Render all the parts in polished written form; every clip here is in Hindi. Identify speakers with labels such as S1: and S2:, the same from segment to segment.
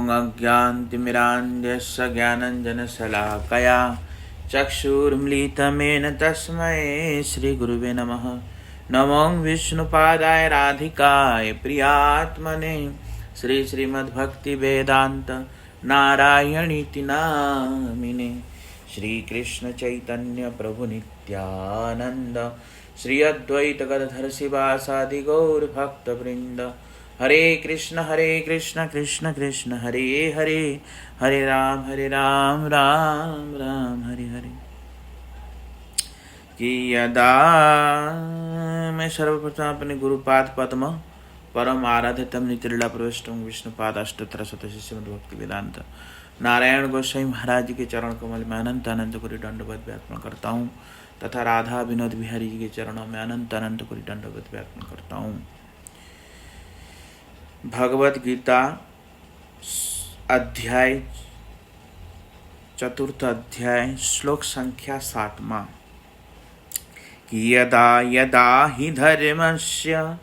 S1: ओम अज्ञानतिमिरान्धस्य ज्ञानाञ्जनशलाकया चक्षुरुन्मीलितं तस्मै श्रीगुरुवे नमः। नमो विष्णुपादाय राधिकाय प्रियात्मने श्रीमद्भक्तिवेदान्त नारायणीति नामिने। श्रीकृष्ण चैतन्य प्रभु नित्यानंद श्री अद्वैत गदाधर शिवासादि गौर भक्तवृंद। हरे कृष्ण कृष्ण कृष्ण हरे हरे, हरे राम राम राम हरे हरे। कि यदा मैं सर्वप्रथम अपने गुरुपाद पद्म परम आराध्यतम नितिला प्रविष्टम विष्णुपाद अष्टोत्तर शतशिष्य भक्ति वेदांत नारायण गोसाई महाराज जी के चरण कमल में अनंत अनंत कोटि दंडवत व्यापन करता हूँ तथा राधा विनोद बिहारी जी के चरणों में अनंत अनंत कोटि दंडवत व्यापन करता हूँ। भगवत गीता अध्याय चतुर्थ अध्याय श्लोक संख्या 7वां। यदा यदा हि धर्मस्य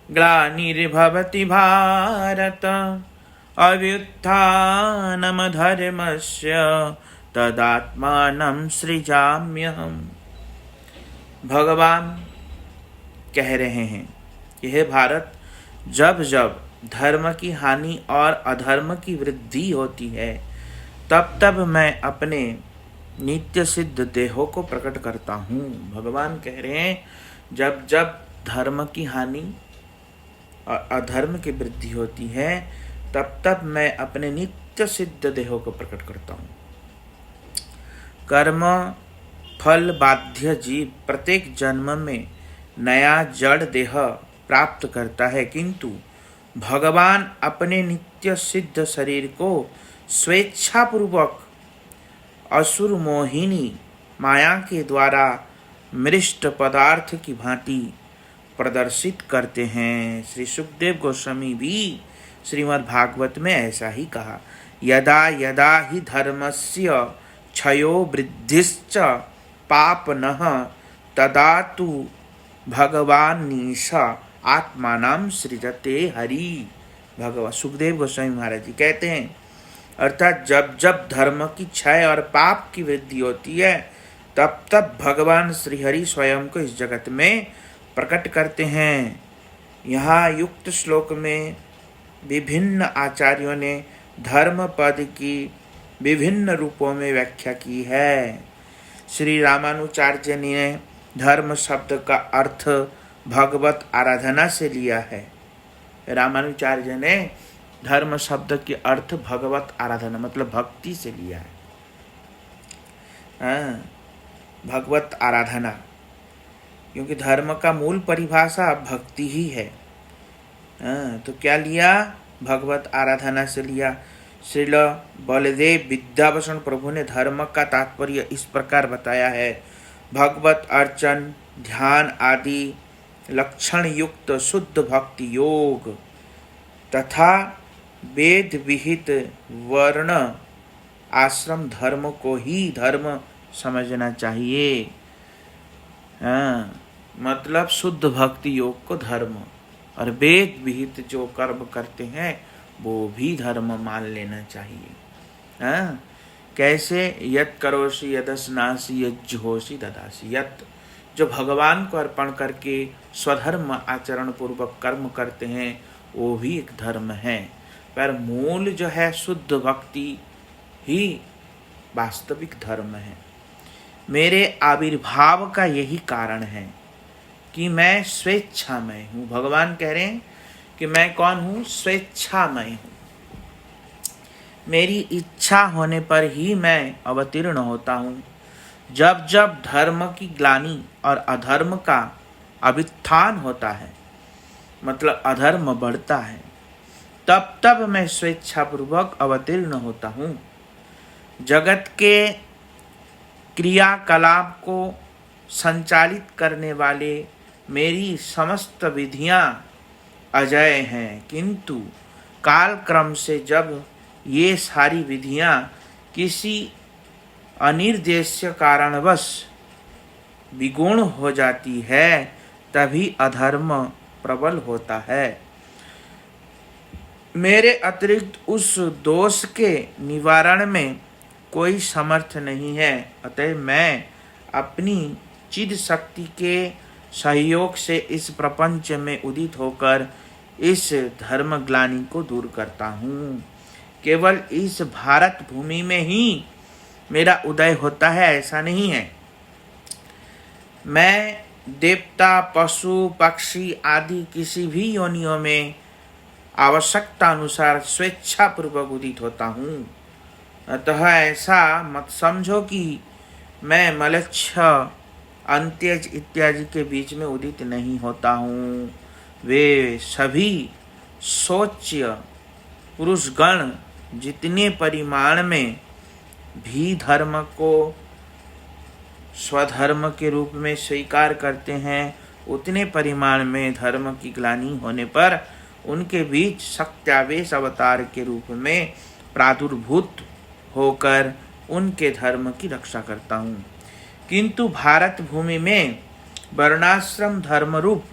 S1: ग्लानिर्भवति भारत अभ्युत्थानमधर्मस्य तदात्मानं सृजाम्यहम्। भगवान कह रहे हैं कि हे भारत, जब जब धर्म की हानि और अधर्म की वृद्धि होती है तब तब मैं अपने नित्य सिद्ध देहों को प्रकट करता हूँ। भगवान कह रहे हैं जब जब धर्म की हानि और अधर्म की वृद्धि होती है तब तब मैं अपने नित्य सिद्ध देहों को प्रकट करता हूँ। कर्म फल बाध्य जीव प्रत्येक जन्म में नया जड़ देह प्राप्त करता है, किंतु भगवान अपने नित्य सिद्ध शरीर को स्वेच्छापूर्वक असुर मोहिनी माया के द्वारा मृष्ट पदार्थ की भांति प्रदर्शित करते हैं। श्री सुखदेव गोस्वामी भी श्रीमद् भागवत में ऐसा ही कहा, यदा यदा हि धर्मस्य क्षयो वृद्धिश्च पापनः तदा तु भगवानीश आत्मानां सृजते हरि। भगवान सुखदेव गोस्वामी महाराज जी कहते हैं, अर्थात जब जब धर्म की क्षय और पाप की वृद्धि होती है तब तब भगवान श्रीहरि स्वयं को इस जगत में प्रकट करते हैं। यहाँ युक्त श्लोक में विभिन्न आचार्यों ने धर्म पद की विभिन्न रूपों में व्याख्या की है। श्री रामानुचार्य ने धर्म शब्द का अर्थ भगवत आराधना से लिया है। रामानुचार्य ने धर्म शब्द के अर्थ भगवत आराधना मतलब भक्ति से लिया है। भगवत आराधना, क्योंकि धर्म का मूल परिभाषा भक्ति ही है। तो क्या लिया? भगवत आराधना से लिया। श्रील बलदेव विद्याभूषण प्रभु ने धर्म का तात्पर्य इस प्रकार बताया है, भगवत अर्चन ध्यान आदि लक्षण युक्त शुद्ध भक्ति योग तथा वेद विहित वर्ण आश्रम धर्म को ही धर्म समझना चाहिए। मतलब शुद्ध भक्ति योग को धर्म और वेद विहित जो कर्म करते हैं वो भी धर्म मान लेना चाहिए। कैसे? यत करोषि यदस्नासि यज्जुहोषि ददासि। यत जो भगवान को अर्पण करके स्वधर्म आचरण पूर्वक कर्म करते हैं वो भी एक धर्म है, पर मूल जो है शुद्ध भक्ति ही वास्तविक धर्म है। मेरे आविर्भाव का यही कारण है कि मैं स्वेच्छामय हूँ। भगवान कह रहे हैं कि मैं कौन हूँ? स्वेच्छामय हूँ। मेरी इच्छा होने पर ही मैं अवतीर्ण होता हूँ। जब जब धर्म की ग्लानि और अधर्म का अभ्युत्थान होता है, मतलब अधर्म बढ़ता है, तब तब मैं स्वेच्छापूर्वक अवतीर्ण होता हूँ। जगत के क्रियाकलाप को संचालित करने वाले मेरी समस्त विधियाँ अजय हैं, किंतु काल क्रम से जब ये सारी विधियाँ किसी अनिर्देश्य कारणवश विगुण हो जाती है तभी अधर्म प्रबल होता है। मेरे अतिरिक्त उस दोष के निवारण में कोई समर्थ नहीं है। अतः मैं अपनी चिद शक्ति के सहयोग से इस प्रपंच में उदित होकर इस धर्म ग्लानि को दूर करता हूँ। केवल इस भारत भूमि में ही मेरा उदय होता है ऐसा नहीं है। मैं देवता, पशु, पक्षी आदि किसी भी योनियों में आवश्यकता अनुसार स्वेच्छा पूर्वक उदित होता हूँ। अतः ऐसा मत समझो कि मैं मलेच्छ, अंत्यज इत्यादि के बीच में उदित नहीं होता हूँ। वे सभी सोच्य पुरुषगण जितने परिमाण में भी धर्म को स्वधर्म के रूप में स्वीकार करते हैं, उतने परिमाण में धर्म की ग्लानि होने पर उनके बीच सत्यावेश अवतार के रूप में प्रादुर्भूत होकर उनके धर्म की रक्षा करता हूँ। किंतु भारत भूमि में वर्णाश्रम धर्म रूप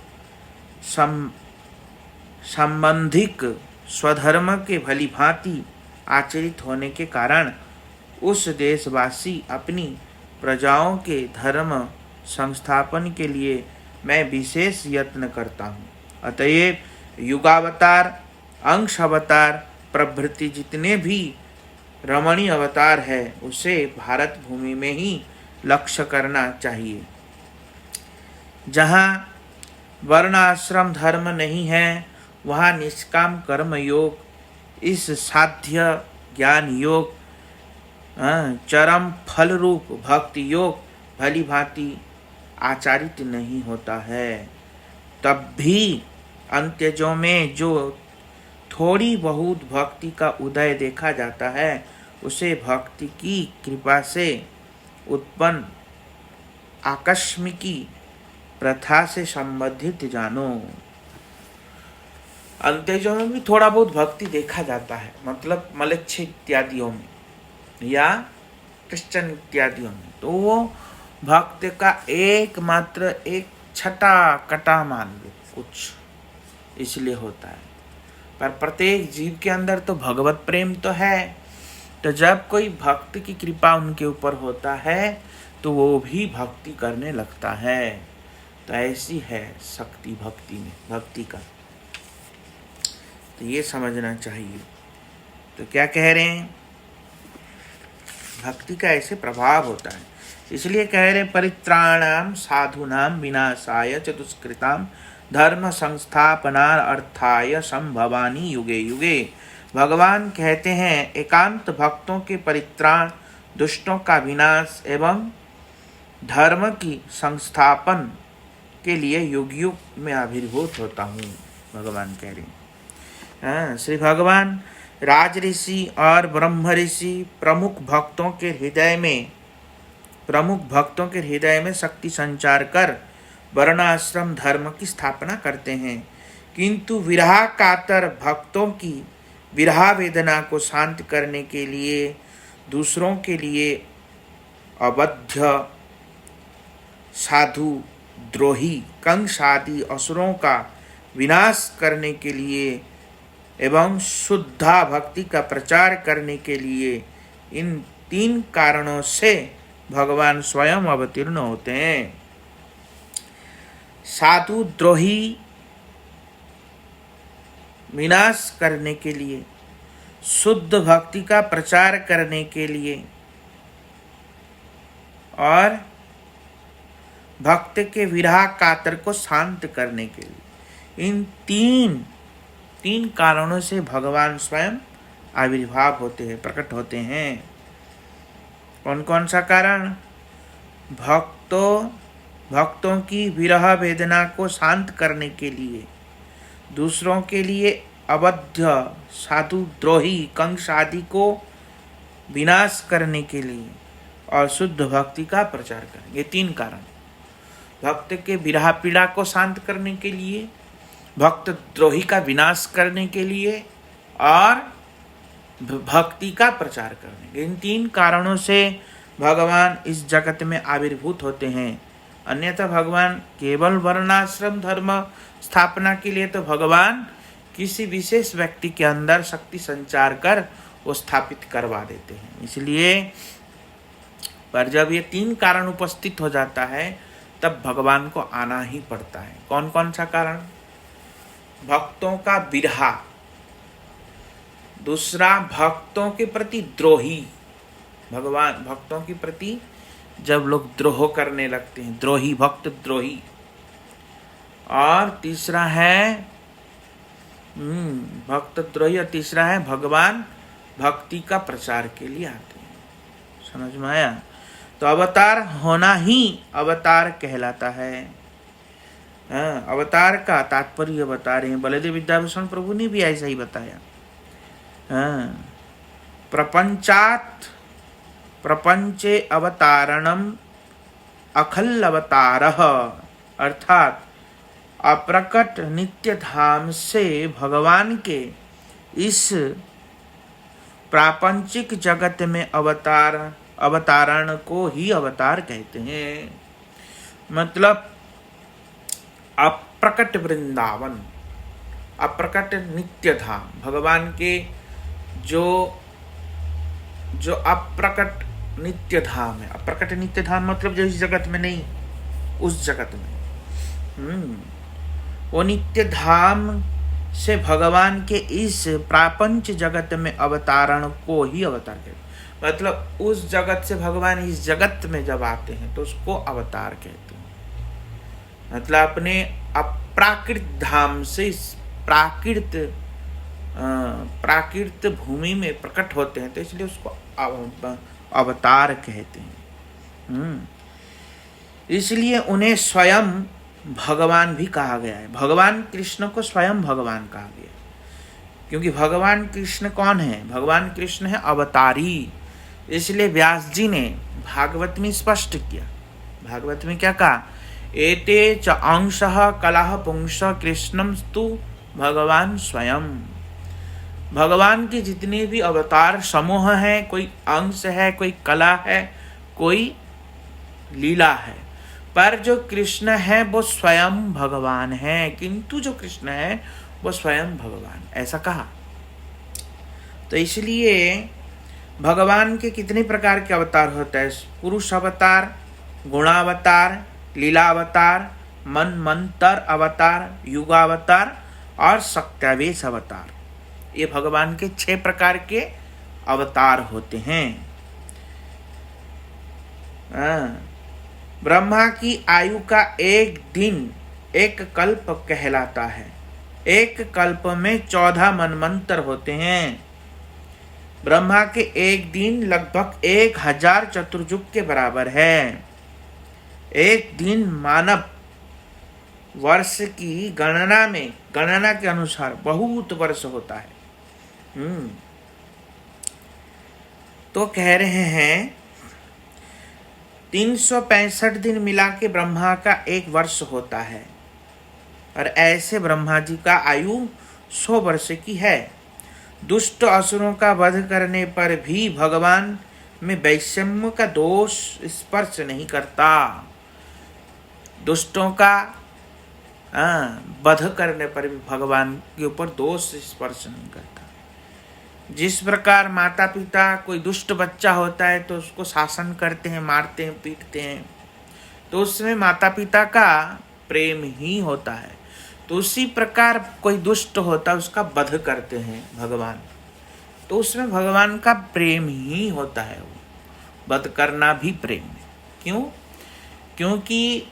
S1: संबंधिक स्वधर्म के भली भांति आचरित होने के कारण उस देशवासी अपनी प्रजाओं के धर्म संस्थापन के लिए मैं विशेष यत्न करता हूँ। अतएव युगावतार, अंश अवतार प्रभृति जितने भी रमणीय अवतार है उसे भारत भूमि में ही लक्ष्य करना चाहिए। जहाँ वर्ण आश्रम धर्म नहीं है वहाँ निष्काम कर्म योग, इस साध्य ज्ञान योग, चरम फल रूप भक्ति योग भली भांति आचरित नहीं होता है। तब भी अंत्यजों में जो थोड़ी बहुत भक्ति का उदय देखा जाता है उसे भक्ति की कृपा से उत्पन्न आकस्मिकी प्रथा से संबंधित जानो। अंत्यजों में भी थोड़ा बहुत भक्ति देखा जाता है, मतलब मलेच्छ इत्यादियों में या क्रिश्चियन इत्यादियों में, तो वो भक्त का एकमात्र एक छटा कटा मान लो कुछ, इसलिए होता है। पर प्रत्येक जीव के अंदर तो भगवत प्रेम तो है, तो जब कोई भक्त की कृपा उनके ऊपर होता है तो वो भी भक्ति करने लगता है। तो ऐसी है शक्ति भक्ति में, भक्ति का, तो ये समझना चाहिए। तो क्या कह रहे हैं, भक्ति का ऐसे प्रभाव होता है। इसलिए कह रहे परित्राणाम साधूनाम विनाशाय चतुष्कृताम धर्म संस्थापनार्थाय संभवानी युगे युगे। भगवान कहते हैं एकांत भक्तों के परित्राण, दुष्टों का विनाश एवं धर्म की संस्थापन के लिए युग युग में आविर्भूत होता हूँ, भगवान कह रहे हैं। श्री भगवान राज ऋषि और ब्रह्म ऋषि प्रमुख भक्तों के हृदय में शक्ति संचार कर वर्णाश्रम धर्म की स्थापना करते हैं। किंतु विरह कातर भक्तों की विरह वेदना को शांत करने के लिए, दूसरों के लिए अबद्ध, साधु, द्रोही, कंस आदि असुरों का विनाश करने के लिए एवं शुद्धा भक्ति का प्रचार करने के लिए इन 3 कारणों से भगवान स्वयं अवतीर्ण होते हैं। साधु द्रोही विनाश करने के लिए, शुद्ध भक्ति का प्रचार करने के लिए और भक्त के विरह कातर को शांत करने के लिए, इन तीन कारणों से भगवान स्वयं आविर्भाव होते हैं, प्रकट होते हैं। कौन कौन सा कारण? भक्तों की विरह वेदना को शांत करने के लिए, दूसरों के लिए अबद्ध, साधु, द्रोही, कंस आदि को विनाश करने के लिए और शुद्ध भक्ति का प्रचार करने। ये 3 कारण। भक्त के विरह पीड़ा को शांत करने के लिए, भक्त द्रोही का विनाश करने के लिए और भक्ति का प्रचार करने। इन 3 कारणों से भगवान इस जगत में आविर्भूत होते हैं। अन्यथा भगवान केवल वर्णाश्रम धर्म स्थापना के लिए तो भगवान किसी विशेष व्यक्ति के अंदर शक्ति संचार कर वो स्थापित करवा देते हैं। इसलिए पर जब ये 3 कारण उपस्थित हो जाता है तब भगवान को आना ही पड़ता है। कौन कौन सा कारण? भक्तों का विरहा, दूसरा भक्तों के प्रति द्रोही, भगवान भक्तों के प्रति जब लोग द्रोह करने लगते हैं, द्रोही, भक्त द्रोही, और तीसरा है भक्त द्रोही, और तीसरा है भगवान भक्ति का प्रचार के लिए आते हैं। समझ में आया? तो अवतार होना ही अवतार कहलाता है। अवतार का तात्पर्य बता रहे हैं बलदेव विद्याभूषण प्रभु ने भी ऐसा ही बताया। प्रपंचे अवतारणम अखल अवतारः, अर्थात अप्रकट नित्य धाम से भगवान के इस प्रापंचिक जगत में अवतारण को ही अवतार कहते हैं। मतलब अप्रकट वृंदावन, अप्रकट नित्य धाम, भगवान के जो अप्रकट नित्य धाम है। अप्रकट नित्य धाम मतलब जो इस जगत में नहीं, उस जगत में, वो नित्य धाम से भगवान के इस प्रापंच जगत में अवतारण को ही अवतार कहते हैं। मतलब उस जगत से भगवान इस जगत में जब आते हैं तो उसको अवतार कहते हैं। मतलब अपने अप्राकृत धाम से इस प्राकृत भूमि में प्रकट होते हैं, तो इसलिए उसको अवतार कहते हैं। इसलिए उन्हें स्वयं भगवान भी कहा गया है। भगवान कृष्ण को स्वयं भगवान कहा गया, क्योंकि भगवान कृष्ण कौन है? भगवान कृष्ण है अवतारी। इसलिए व्यास जी ने भागवत में स्पष्ट किया। भागवत में क्या कहा? एते च अंशः कलह पुंस कृष्णम स्तु भगवान स्वयं। भगवान के जितने भी अवतार समूह हैं, कोई अंश है, कोई कला है, कोई लीला है, पर जो कृष्ण है वो स्वयं भगवान है। किंतु जो कृष्ण है वो स्वयं भगवान, ऐसा कहा। तो इसलिए भगवान के कितने प्रकार के अवतार होता है? पुरुष अवतार, गुणावतार, लीलावतार, मनमंतर अवतार, युगावतार और सत्यावेश अवतार। ये भगवान के 6 प्रकार के अवतार होते हैं। ब्रह्मा की आयु का एक दिन एक कल्प कहलाता है। एक कल्प में 14 मनमंत्र होते हैं। ब्रह्मा के एक दिन लगभग 1000 चतुर्युग के बराबर है। एक दिन मानव वर्ष की गणना के अनुसार बहुत वर्ष होता है। तो कह रहे हैं 365 दिन मिला के ब्रह्मा का एक वर्ष होता है, और ऐसे ब्रह्मा जी का आयु 100 वर्ष की है। दुष्ट असुरों का वध करने पर भी भगवान में वैषम्य का दोष स्पर्श नहीं करता। दुष्टों का वध करने पर भी भगवान के ऊपर दोष स्पर्श नहीं करता। जिस प्रकार माता पिता कोई दुष्ट बच्चा होता है तो उसको शासन करते हैं, मारते हैं, पीटते हैं, तो उसमें माता पिता का प्रेम ही होता है। तो उसी प्रकार कोई दुष्ट होता है उसका वध करते हैं भगवान, तो उसमें भगवान का प्रेम ही होता है। वो वध करना भी प्रेम है। क्यों? क्योंकि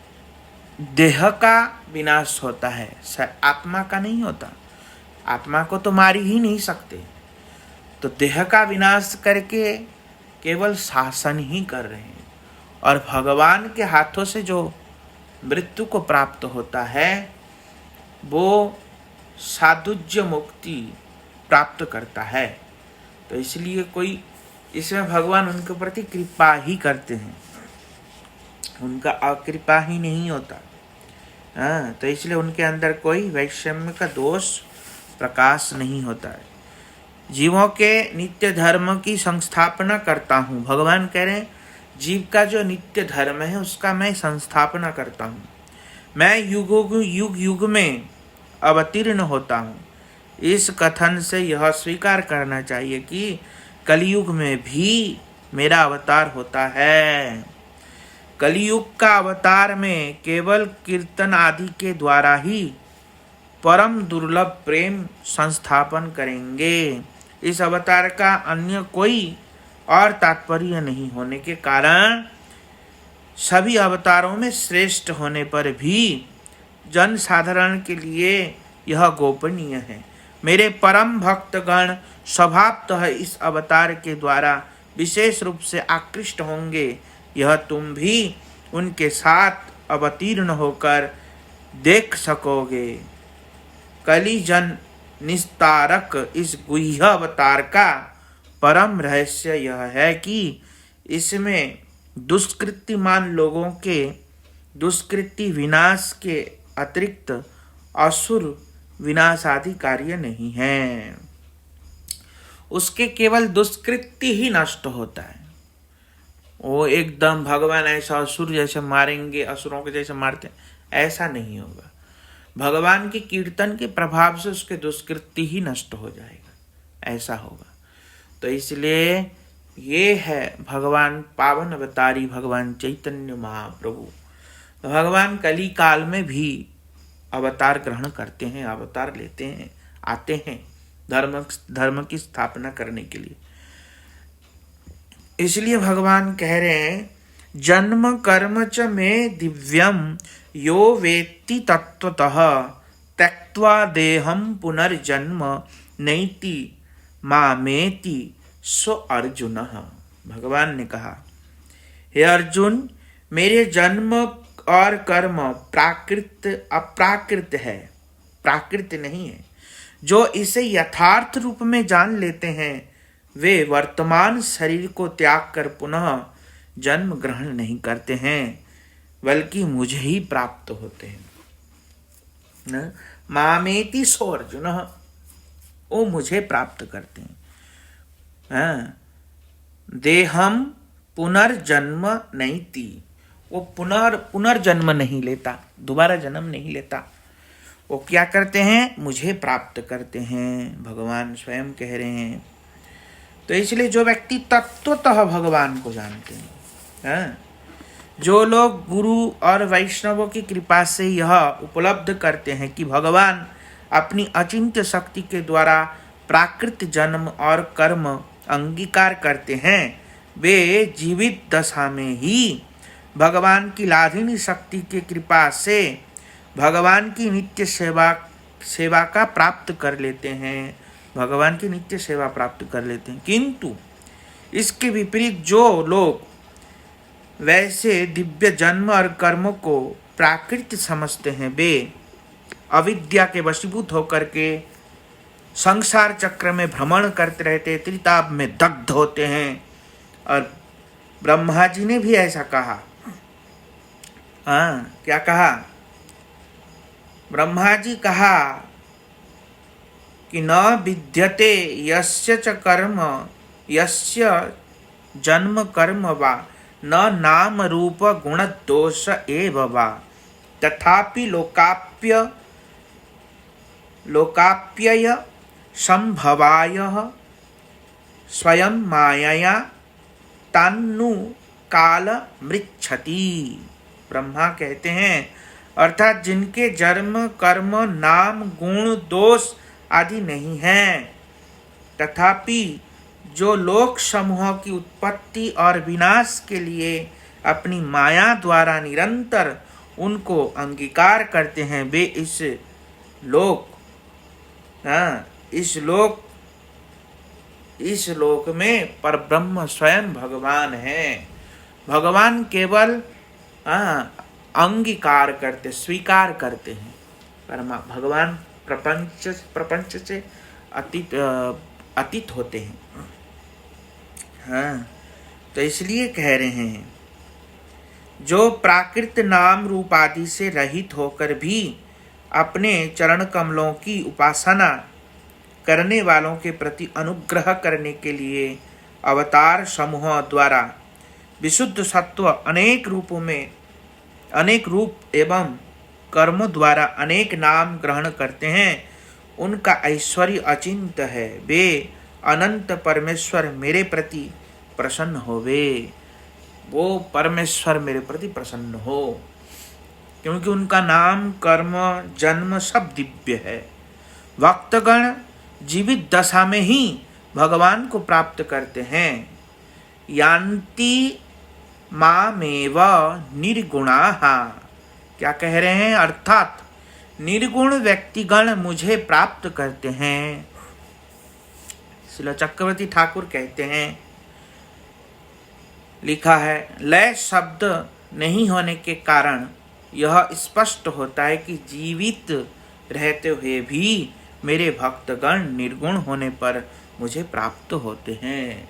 S1: देह का विनाश होता है, आत्मा का नहीं होता। आत्मा को तो मार ही नहीं सकते, तो देह का विनाश करके केवल शासन ही कर रहे हैं। और भगवान के हाथों से जो मृत्यु को प्राप्त होता है वो साधुज्य मुक्ति प्राप्त करता है। तो इसलिए कोई इसमें भगवान उनके प्रति कृपा ही करते हैं, उनका अकृपा ही नहीं होता। तो इसलिए उनके अंदर कोई वैषम्य का दोष प्रकाश नहीं होता है। जीवों के नित्य धर्म की संस्थापना करता हूँ। भगवान कह रहे हैं जीव का जो नित्य धर्म है उसका मैं संस्थापना करता हूँ। मैं युग युग में अवतीर्ण होता हूँ। इस कथन से यह स्वीकार करना चाहिए कि कलयुग में भी मेरा अवतार होता है। कलयुग का अवतार में केवल कीर्तन आदि के द्वारा ही परम दुर्लभ प्रेम संस्थापन करेंगे। इस अवतार का अन्य कोई और तात्पर्य नहीं होने के कारण सभी अवतारों में श्रेष्ठ होने पर भी जन साधारण के लिए यह गोपनीय है। मेरे परम भक्तगण स्वभावतः इस अवतार के द्वारा विशेष रूप से आकृष्ट होंगे। यह तुम भी उनके साथ अवतीर्ण होकर देख सकोगे। कली जन निस्तारक इस गुह्य अवतार का परम रहस्य यह है कि इसमें दुष्कृतिमान लोगों के दुष्कृति विनाश के अतिरिक्त असुर विनाश आदि कार्य नहीं है। उसके केवल दुष्कृति ही नष्ट होता है। वो एकदम भगवान ऐसा असुर जैसे मारेंगे, असुरों के जैसे मारते हैं, ऐसा नहीं होगा। भगवान के कीर्तन के प्रभाव से उसके दुष्कृति ही नष्ट हो जाएगा, ऐसा होगा। तो इसलिए ये है भगवान पावन अवतारी भगवान चैतन्य महाप्रभु। तो भगवान कली काल में भी अवतार ग्रहण करते हैं, अवतार लेते हैं, आते हैं धर्म की स्थापना करने के लिए। इसलिए भगवान कह रहे हैं, जन्म कर्म च में दिव्यम यो वेत्ति तत्वतः त्यक्त्वा देहम पुनर्जन्म नैति मामेति सो अर्जुन। भगवान ने कहा, हे अर्जुन, मेरे जन्म और कर्म प्राकृत अप्राकृत है, प्राकृत नहीं है। जो इसे यथार्थ रूप में जान लेते हैं वे वर्तमान शरीर को त्याग कर पुनः जन्म ग्रहण नहीं करते हैं, बल्कि मुझे ही प्राप्त होते हैं। मामेति सो अर्जुन, वो मुझे प्राप्त करते हैं। देहम पुनर्जन्म नैति, वो पुनर्जन्म नहीं लेता, दोबारा जन्म नहीं लेता। वो क्या करते हैं? मुझे प्राप्त करते हैं, भगवान स्वयं कह रहे हैं। तो इसलिए जो व्यक्ति तत्वतः भगवान को जानते हैं, जो लोग गुरु और वैष्णवों की कृपा से यह उपलब्ध करते हैं कि भगवान अपनी अचिंत्य शक्ति के द्वारा प्राकृत जन्म और कर्म अंगीकार करते हैं, वे जीवित दशा में ही भगवान की लाधिनी शक्ति की कृपा से भगवान की नित्य सेवा का प्राप्त कर लेते हैं, भगवान की नित्य सेवा प्राप्त कर लेते हैं। किंतु इसके विपरीत जो लोग वैसे दिव्य जन्म और कर्म को प्राकृत समझते हैं, वे अविद्या के वशीभूत होकर के संसार चक्र में भ्रमण करते रहते, त्रिताप में दग्ध होते हैं। और ब्रह्मा जी ने भी ऐसा कहा। क्या कहा? ब्रह्मा जी कहा कि न विद्यते यस्य च कर्म यस्य जन्म कर्म वा न नाम रूप गुण दोष एव वा तथापि लोकाप्यय संभवाय स्वयं मायया तान्नु काल मृच्छति। ब्रह्मा कहते हैं, अर्थात जिनके जन्म कर्म नाम गुण दोष आदि नहीं हैं, तथापि जो लोक समूह की उत्पत्ति और विनाश के लिए अपनी माया द्वारा निरंतर उनको अंगीकार करते हैं, वे इस लोक में परब्रह्म स्वयं भगवान हैं। भगवान केवल अंगीकार करते, स्वीकार करते हैं। भगवान प्रपंच से अतीत होते हैं। तो इसलिए कह रहे हैं, जो प्राकृत नाम रूप आदि से रहित होकर भी अपने चरण कमलों की उपासना करने वालों के प्रति अनुग्रह करने के लिए अवतार समूह द्वारा विशुद्ध सत्व अनेक रूप एवं कर्म द्वारा अनेक नाम ग्रहण करते हैं, उनका ऐश्वर्य अचिंत्य है। वे अनंत परमेश्वर मेरे प्रति प्रसन्न होवे। वो परमेश्वर मेरे प्रति प्रसन्न हो, क्योंकि उनका नाम, कर्म, जन्म सब दिव्य है। भक्तगण जीवित दशा में ही भगवान को प्राप्त करते हैं। यान्ति मामेव निर्गुणाः। क्या कह रहे हैं? अर्थात निर्गुण व्यक्तिगण मुझे प्राप्त करते हैं। श्रील चक्रवर्ती ठाकुर कहते हैं, लिखा है, लय शब्द नहीं होने के कारण यह स्पष्ट होता है कि जीवित रहते हुए भी मेरे भक्तगण निर्गुण होने पर मुझे प्राप्त होते हैं।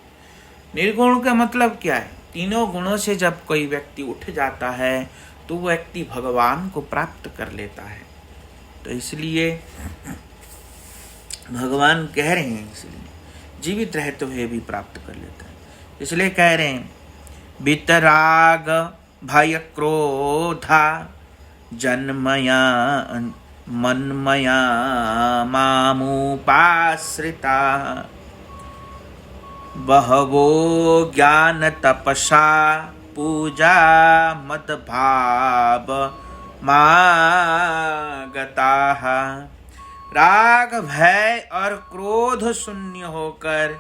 S1: निर्गुण का मतलब क्या है? तीनों गुणों से जब कोई व्यक्ति उठ जाता है तो वो व्यक्ति भगवान को प्राप्त कर लेता है। तो इसलिए भगवान कह रहे हैं, इसलिए जीवित रहते हुए भी प्राप्त कर लेता है। इसलिए कह रहे हैं, वितराग भय क्रोधा जन्मया मन्मया मामुपाश्रिता बहवो ज्ञान तपसा पूजा मद भाव मागताः। राग, भय और क्रोध शून्य होकर,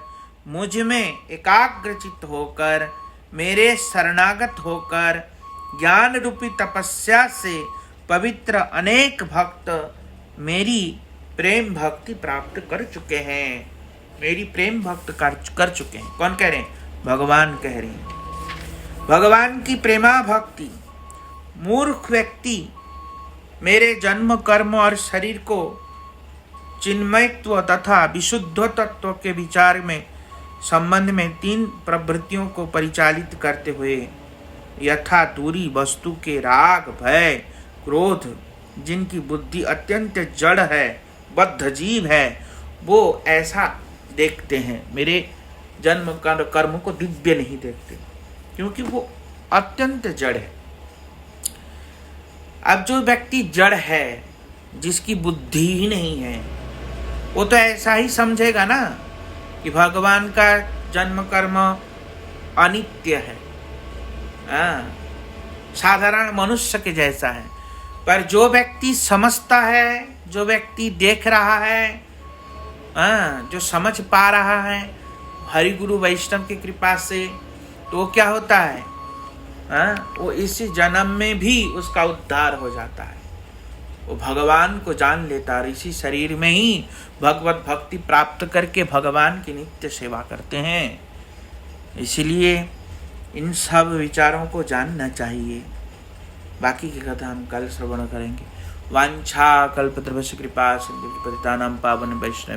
S1: मुझ में एकाग्रचित होकर, मेरे शरणागत होकर, ज्ञान रूपी तपस्या से पवित्र अनेक भक्त मेरी प्रेम भक्ति प्राप्त कर चुके हैं। मेरी प्रेम भक्त कर चुके हैं। कौन कह रहे हैं? भगवान कह रहे हैं। भगवान की प्रेमा भक्ति मूर्ख व्यक्ति मेरे जन्म, कर्म और शरीर को चिन्मयत्व तथा विशुद्ध तत्व के विचार में संबंध में तीन प्रवृत्तियों को परिचालित करते हुए यथा दूरी वस्तु के राग, भय, क्रोध, जिनकी बुद्धि अत्यंत जड़ है, बद्ध जीव है, वो ऐसा देखते हैं। मेरे जन्म कर्म को दिव्य नहीं देखते, क्योंकि वो अत्यंत जड़ है। अब जो व्यक्ति जड़ है, जिसकी बुद्धि ही नहीं है, वो तो ऐसा ही समझेगा ना कि भगवान का जन्म कर्म अनित्य है, साधारण मनुष्य के जैसा है। पर जो व्यक्ति समझता है, जो व्यक्ति देख रहा है, जो समझ पा रहा है हरि गुरु वैष्णव की कृपा से, तो क्या होता है? वो इस जन्म में भी उसका उद्धार हो जाता है। वो भगवान को जान लेता है, इसी शरीर में ही भगवत भक्ति प्राप्त करके भगवान की नित्य सेवा करते हैं। इसलिए इन सब विचारों को जानना चाहिए। बाकी की कथा हम कल श्रवण करेंगे। वांछा कल्पतरुभ्यश्च कृपा सिंधुभ्यो पतितानां पावन वैष्णव